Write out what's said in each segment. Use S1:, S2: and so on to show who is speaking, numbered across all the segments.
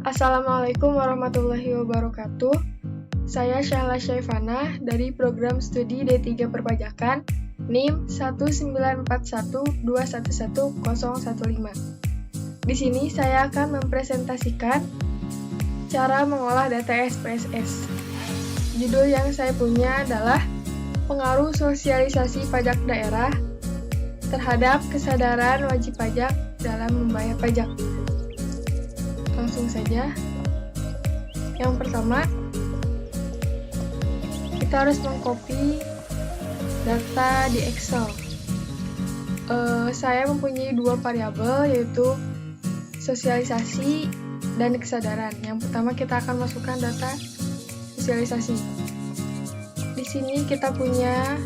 S1: Assalamualaikum warahmatullahi wabarakatuh. Saya Syahla Syaifana dari program studi D3 Perpajakan NIM 19412111015. Di sini saya akan mempresentasikan cara mengolah data SPSS. Judul yang saya punya adalah Pengaruh Sosialisasi Pajak Daerah terhadap kesadaran wajib pajak dalam membayar pajak. Langsung saja. Yang pertama, kita harus mengcopy data di Excel. Saya mempunyai dua variabel, yaitu sosialisasi dan kesadaran. Yang pertama kita akan masukkan data sosialisasi. Di sini kita punya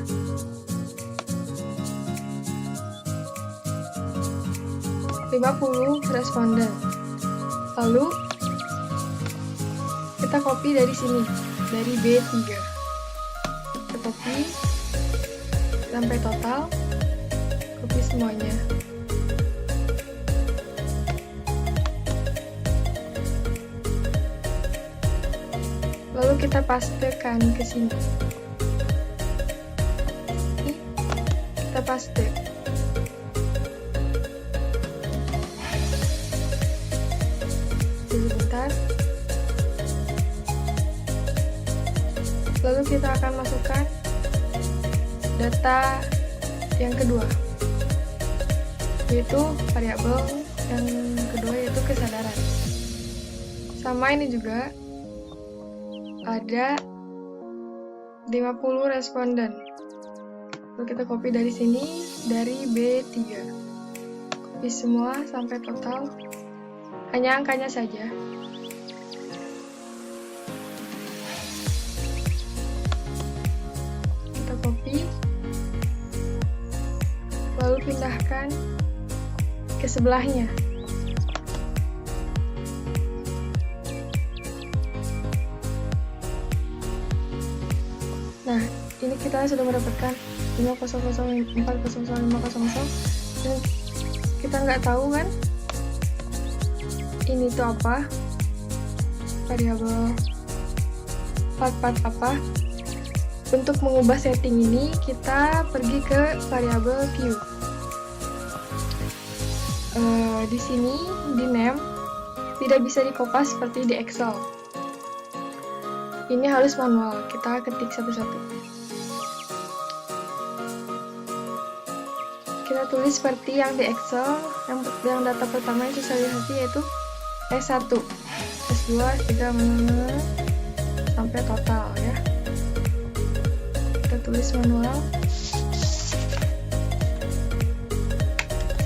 S1: 50 responden. Lalu kita copy dari sini, dari B3. Kita copy sampai total, copy semuanya. Lalu kita pastekan ke sini. Kita paste. Sebentar. Lalu kita akan masukkan data yang kedua, yaitu variabel yang kedua, yaitu kesadaran. Sama ini juga ada 50 responden. Lalu kita copy dari sini, dari B3. Copy semua sampai total, hanya angkanya saja. Kita copy, lalu pindahkan ke sebelahnya. Nah, ini kita sudah mendapatkan 50004000500, dan kita nggak tahu kan ini tuh apa, variabel part apa. Untuk mengubah setting ini, kita pergi ke variabel view. Di sini di name tidak bisa dikopas seperti di Excel. Ini harus manual, kita ketik satu-satu. Kita tulis seperti yang di Excel. Yang data pertama yang sosialisasi yaitu S1, S2, S3, sampai total ya. Kita tulis manual.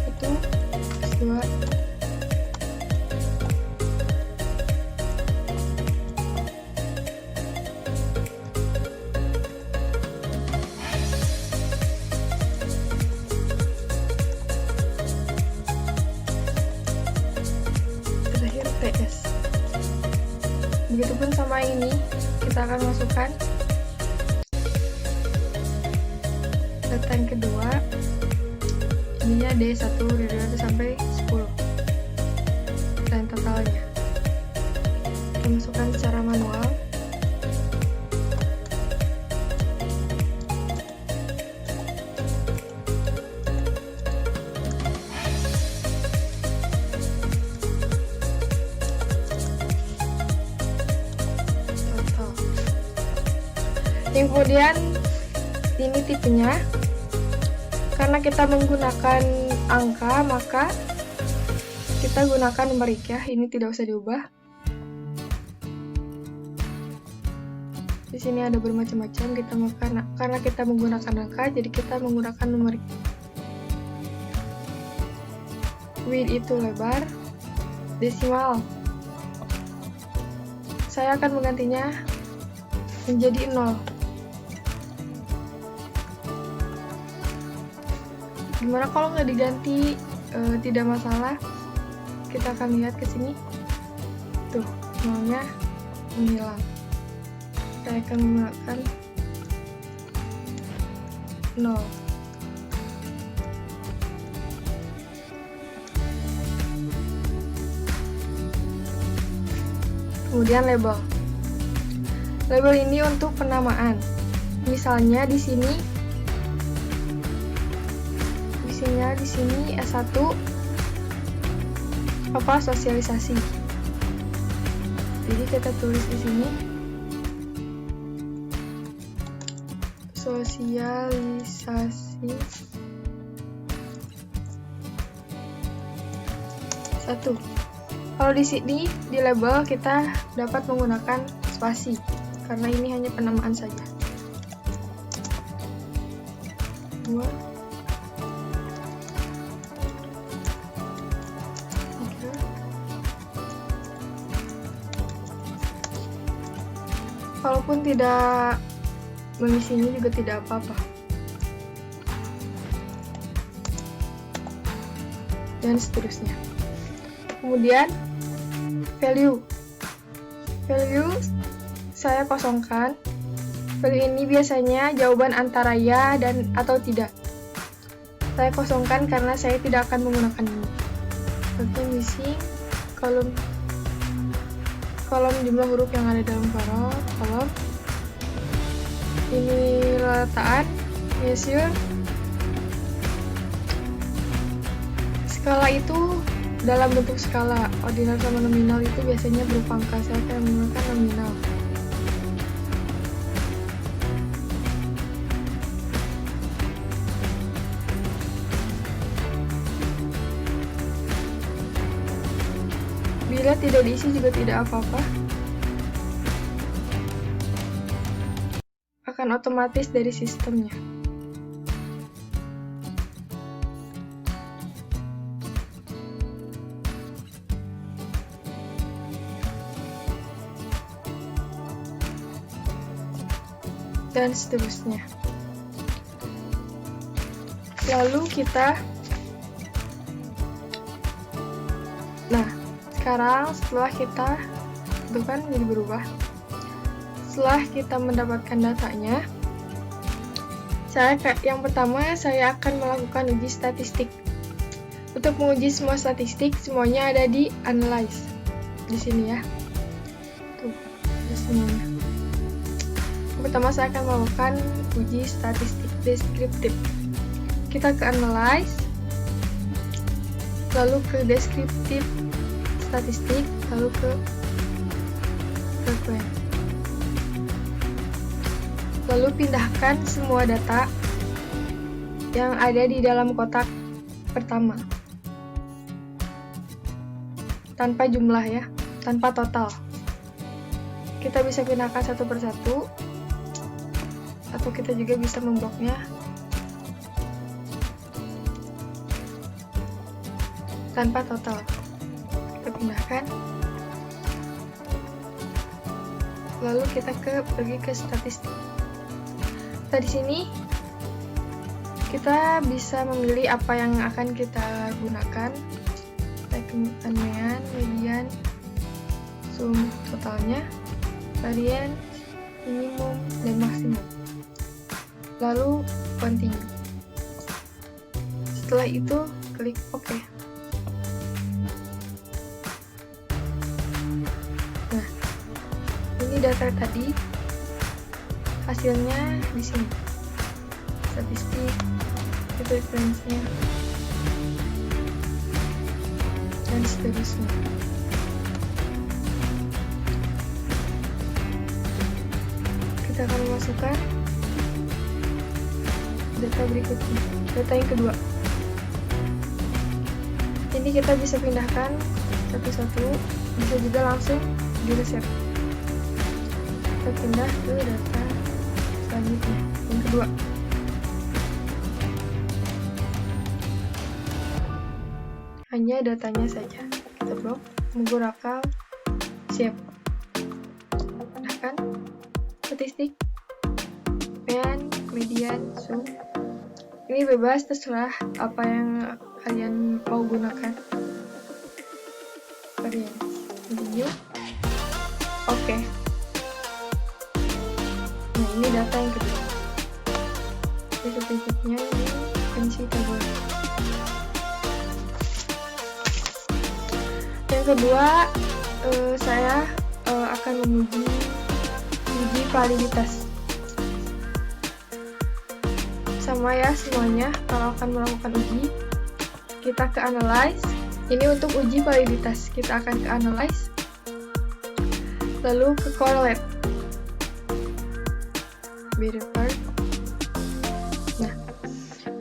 S1: S1, S2. TS. Begitupun sama ini, kita akan masukkan data yang kedua. Ininya D1, D2 sampai 10. Dan totalnya. Kita masukkan secara manual. Kemudian ini tipenya, karena kita menggunakan angka, maka kita gunakan numerik ya. Ini tidak usah diubah. Di sini ada bermacam-macam. Karena kita menggunakan angka, jadi kita menggunakan numerik. Width itu lebar, desimal. Saya akan menggantinya menjadi 0. Gimana kalau nggak diganti? Tidak masalah. Kita akan lihat ke sini. Tuh, nolnya menghilang. Saya akan menggunakan 0. Kemudian label. Label ini untuk penamaan. Misalnya di sini S1 sosialisasi. Jadi kita tulis di sini sosialisasi 1. Kalau di sini di label kita dapat menggunakan spasi karena ini hanya penamaan saja. 2, 3. Walaupun tidak mengisinya juga tidak apa-apa. Dan seterusnya. Kemudian value saya kosongkan. Value ini biasanya jawaban antara ya dan atau tidak. Saya kosongkan karena saya tidak akan menggunakan ini. Oke, missing kolom jumlah huruf yang ada dalam kolom. Ini letakkan measure. Skala itu dalam bentuk skala. Ordinal sama nominal itu biasanya berupa angka. Saya akan menggunakan nominal. Bila tidak diisi juga tidak apa-apa. Akan otomatis dari sistemnya. Dan seterusnya. Lalu kita sekarang setelah kita itu kan jadi berubah. Setelah kita mendapatkan datanya, yang pertama saya akan melakukan uji statistik. Untuk menguji semua statistik, semuanya ada di analyze. Di sini ya. Tuh, ada semuanya. Yang pertama saya akan melakukan uji statistik deskriptif. Kita ke analyze, lalu ke deskriptif statistik, lalu ke frequent. Lalu pindahkan semua data yang ada di dalam kotak pertama. Tanpa jumlah ya, tanpa total. Kita bisa pindahkan satu persatu, atau kita juga bisa membloknya tanpa total. Kita pindahkan, lalu kita pergi ke statistik. Di sini kita bisa memilih apa yang akan kita gunakan, unmean, median, sum totalnya, varian, minimum, dan maksimum. Lalu continue. Setelah itu klik OK. Ini data tadi, hasilnya di sini. Statistik, referensinya, dan seterusnya. Kita akan memasukkan data berikutnya, data yang kedua. Ini kita bisa pindahkan satu-satu, bisa juga langsung di reset. Kita pindah ke data selanjutnya, yang kedua. Hanya datanya saja. Kita blok, menggunakan save. Pindahkan statistik, median, sum. Ini bebas, terserah apa yang kalian mau gunakan. Varian, continue. Oke. Nah, ini data yang kedua. Berikutnya ini kunci tabel. Yang kedua, saya akan uji validitas. Sama ya semuanya, kalau akan melakukan uji, kita ke analyze. Ini untuk uji validitas, kita akan ke analyze, lalu ke correlate. Nah,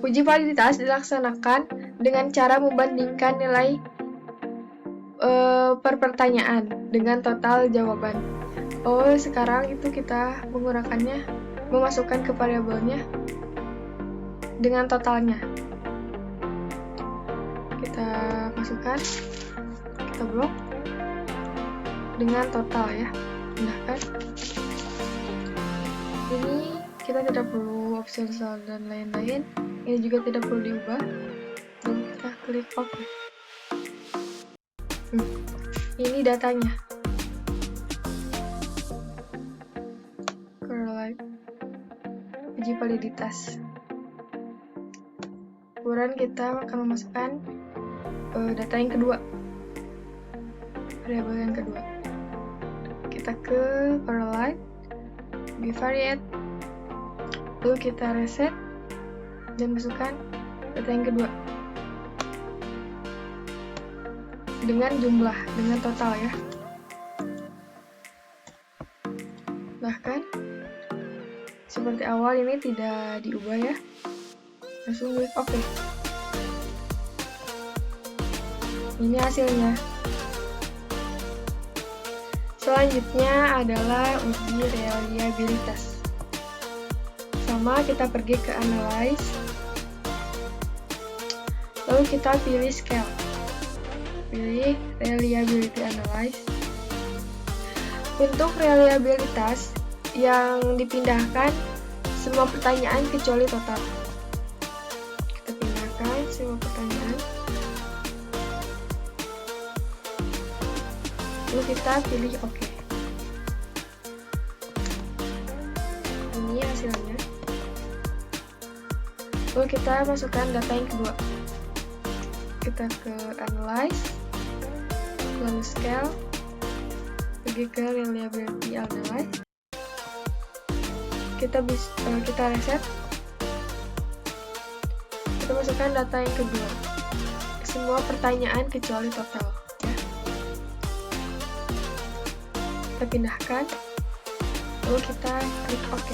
S1: uji validitas dilaksanakan dengan cara membandingkan nilai per pertanyaan dengan total jawaban. Sekarang itu kita memasukkan ke variabelnya dengan totalnya. Kita masukkan, kita blok dengan total ya. Pindahkan. Ini kita tidak perlu option cell dan lain-lain. Ini juga tidak perlu diubah. Lalu kita klik OK. Ini datanya. Correlate. Uji validitas. Kemudian kita akan memasukkan data yang kedua, variabel yang kedua. Kita ke correlate, bivariate, lalu kita reset dan masukkan data yang kedua dengan jumlah, dengan total ya. Bahkan seperti awal ini tidak diubah ya. Langsung klik OK. Ini hasilnya. Selanjutnya adalah uji reliabilitas. Sama, kita pergi ke analyze, lalu kita pilih scale, pilih reliability analyze. Untuk reliabilitas yang dipindahkan semua pertanyaan kecuali total. Kita pindahkan semua pertanyaan, lalu kita pilih OK. Ini hasilnya. Lalu kita masukkan data yang kedua. Kita ke analyze, lalu scale, pergi ke reliability analyze. Kita reset. Kita masukkan data yang kedua. Semua pertanyaan kecuali total. Ya. Kita pindahkan, lalu kita klik OK.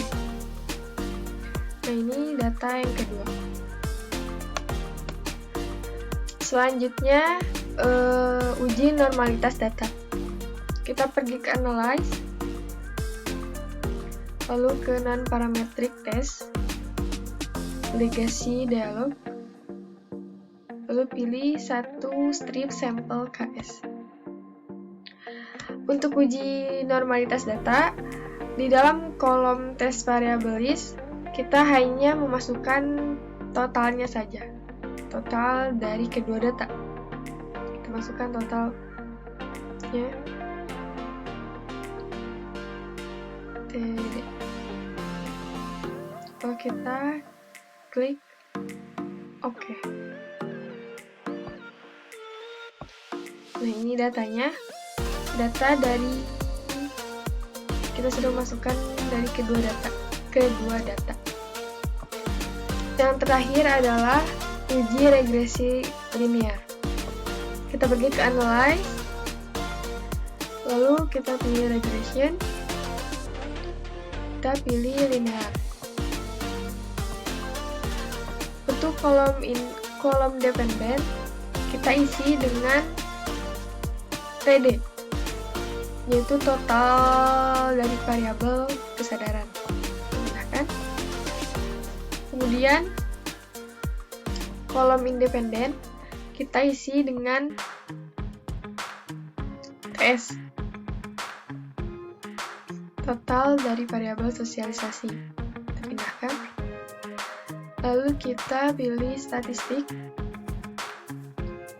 S1: Nah, ini data yang kedua. Selanjutnya uji normalitas data. Kita pergi ke analyze, lalu ke non-parametric test, legacy dialog, lalu pilih satu strip sampel KS. Untuk uji normalitas data, di dalam kolom test variabilis, kita hanya memasukkan totalnya saja, total dari kedua data. Kita masukkan totalnya, TD. Lalu kita klik OK. Nah, ini datanya. Data dari kita sudah masukkan dari kedua data. Yang terakhir adalah uji regresi linear. Kita pergi ke analyze, lalu kita pilih regression, kita pilih linear. Untuk kolom dependent, kita isi dengan TD, yaitu total dari variabel kesadaran. Pindahkan. Kemudian kolom independen kita isi dengan TS, total dari variabel sosialisasi. Kita pindahkan. Lalu kita pilih statistik,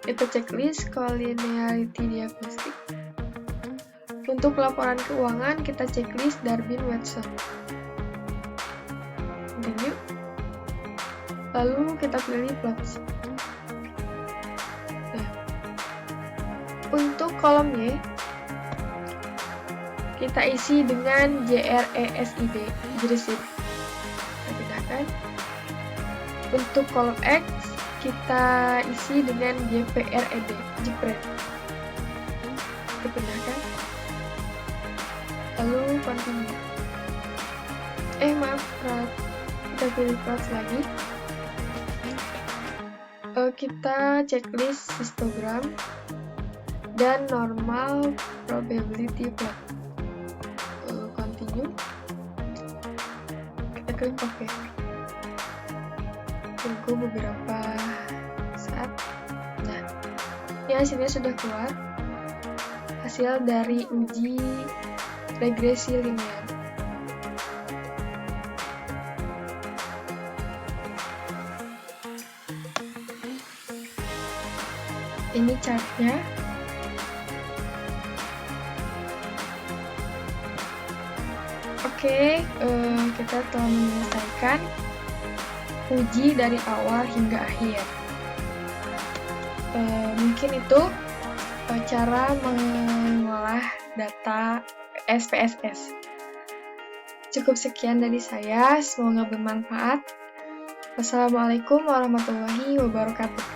S1: itu checklist collinearity diagnostic. Untuk laporan keuangan, kita checklist Durbin-Watson. Continue. Lalu kita pilih plots. Nah, untuk kolom Y, kita isi dengan JRESID, JRESID. Kita pindahkan. Untuk kolom X, kita isi dengan JPRED, JPRED. Kita pindahkan. Lalu continue. Maaf, kita pilih class lagi. Kita checklist histogram dan normal probability plot. Continue. Kita klik OK. Tunggu beberapa saat. Nah, ini hasilnya sudah keluar. Hasil dari uji regresi linear. Ini chartnya. Oke, kita telah menyelesaikan uji dari awal hingga akhir. Mungkin itu cara mengolah data SPSS. Cukup sekian dari saya, semoga bermanfaat. Wassalamualaikum warahmatullahi wabarakatuh.